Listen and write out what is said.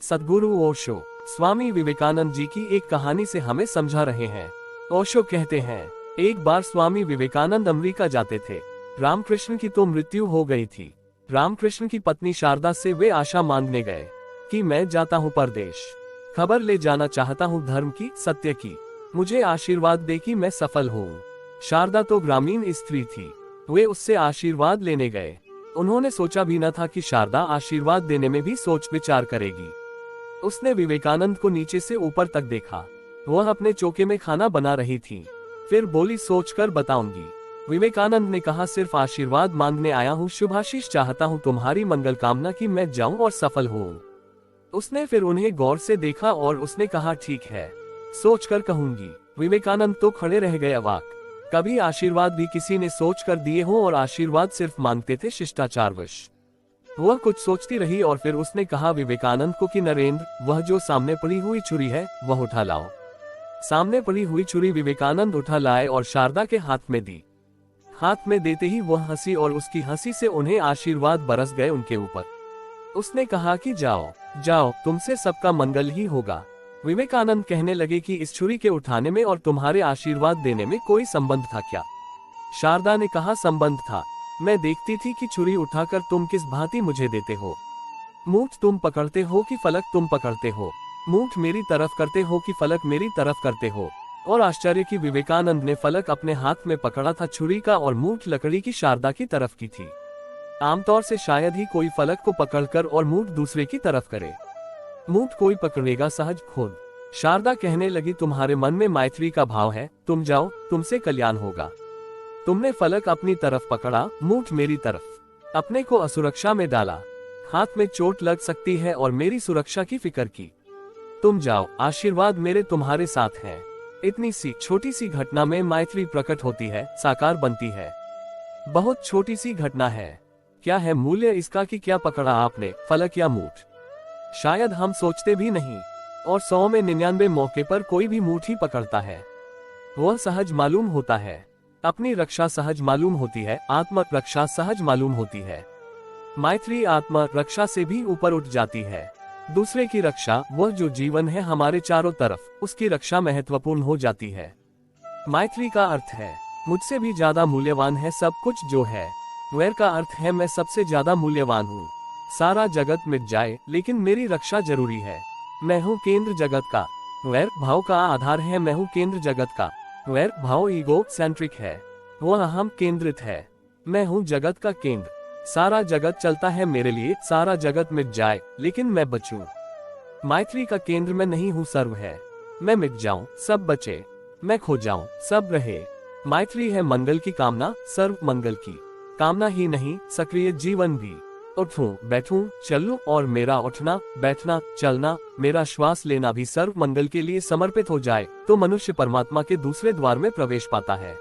सद्गुरु ओशो स्वामी विवेकानंद जी की एक कहानी से हमें समझा रहे हैं। ओशो कहते हैं, एक बार स्वामी विवेकानंद अमेरिका जाते थे। रामकृष्ण की तो मृत्यु हो गई थी। रामकृष्ण की पत्नी शारदा से वे आशा मांगने गए कि मैं जाता हूँ परदेश, खबर ले जाना चाहता हूँ धर्म की, सत्य की, मुझे आशीर्वाद दे कि मैं सफल हूँ। शारदा तो ग्रामीण स्त्री थी, वे उससे आशीर्वाद लेने गए। उन्होंने सोचा भी न था कि शारदा आशीर्वाद देने में भी सोच विचार करेगी। उसने विवेकानंद को नीचे से ऊपर तक देखा। वह अपने चौके में खाना बना रही थी। फिर बोली, सोचकर बताऊंगी। विवेकानंद ने कहा, सिर्फ आशीर्वाद मांगने आया हूँ, शुभाशीष चाहता हूँ, तुम्हारी मंगल कामना की मैं जाऊं और सफल हूँ। उसने फिर उन्हें गौर से देखा और उसने कहा, ठीक है, सोचकर कहूंगी। विवेकानंद तो खड़े रह गए अवाक। कभी आशीर्वाद भी किसी ने सोच कर दिए हो और आशीर्वाद सिर्फ मांगते थे शिष्टाचारवश। वह कुछ सोचती रही और फिर उसने कहा विवेकानंद को कि नरेंद्र, वह जो सामने पड़ी हुई छुरी है वह उठा लाओ। सामने पड़ी हुई छुरी विवेकानंद उठा लाए और शारदा के हाथ में दी। हाथ में देते ही वह हंसी और उसकी हंसी से उन्हें आशीर्वाद बरस गए उनके ऊपर। उसने कहा कि जाओ जाओ, तुमसे सबका मंगल ही होगा। विवेकानंद कहने लगे कि इस छुरी के उठाने में और तुम्हारे आशीर्वाद देने में कोई संबंध था क्या? शारदा ने कहा, संबंध था। मैं देखती थी कि छुरी उठाकर तुम किस भांति मुझे देते हो। मूठ तुम पकड़ते हो कि फलक तुम पकड़ते हो, मूठ मेरी तरफ करते हो कि फलक मेरी तरफ करते हो। और आश्चर्य कि विवेकानंद ने फलक अपने हाथ में पकड़ा था छुरी का और मूठ लकड़ी की शारदा की तरफ की थी। आमतौर से शायद ही कोई फलक को पकड़कर और मूठ दूसरे की तरफ करे। मूठ कोई पकड़ेगा सहज खुद। शारदा कहने लगी, तुम्हारे मन में मैत्री का भाव है, तुम जाओ, तुमसे कल्याण होगा। तुमने फलक अपनी तरफ पकड़ा, मूठ मेरी तरफ। अपने को असुरक्षा में डाला, हाथ में चोट लग सकती है और मेरी सुरक्षा की फिक्र की। तुम जाओ, आशीर्वाद मेरे तुम्हारे साथ है। इतनी सी छोटी सी घटना में मैत्री प्रकट होती है, साकार बनती है। बहुत छोटी सी घटना है। क्या है मूल्य इसका कि क्या पकड़ा आपने, फलक या मूठ? शायद हम सोचते भी नहीं। और 100 में 99 मौके पर कोई भी मूठ ही पकड़ता है। वह सहज मालूम होता है। अपनी रक्षा सहज मालूम होती है, आत्म रक्षा सहज मालूम होती है। मैत्री आत्म रक्षा से भी ऊपर उठ जाती है। दूसरे की रक्षा, वह जो जीवन है हमारे चारों तरफ, उसकी रक्षा महत्वपूर्ण हो जाती है। मैत्री का अर्थ है, मुझसे भी ज्यादा मूल्यवान है सब कुछ जो है। वैर का अर्थ है, मैं सबसे ज्यादा मूल्यवान हूँ। सारा जगत मिट जाए लेकिन मेरी रक्षा जरूरी है। मैं हूँ केंद्र जगत का। वैर भाव का आधार है, मैं हूँ केंद्र जगत का। वैर भाव ईगो सेंट्रिक है, वह अहम केंद्रित है। मैं हूँ जगत का केंद्र। सारा जगत चलता है मेरे लिए, सारा जगत मिट जाए लेकिन मैं बचूं। मैत्री का केंद्र मैं नहीं हूँ, सर्व है। मैं मिट जाऊं, सब बचे। मैं खो जाऊं, सब रहे। मैत्री है मंगल की कामना, सर्व मंगल की कामना ही नहीं, सक्रिय जीवन भी। उठूं, बैठूं, चलूं और मेरा उठना, बैठना, चलना, मेरा श्वास लेना भी सर्व मंगल के लिए समर्पित हो जाए तो मनुष्य परमात्मा के दूसरे द्वार में प्रवेश पाता है।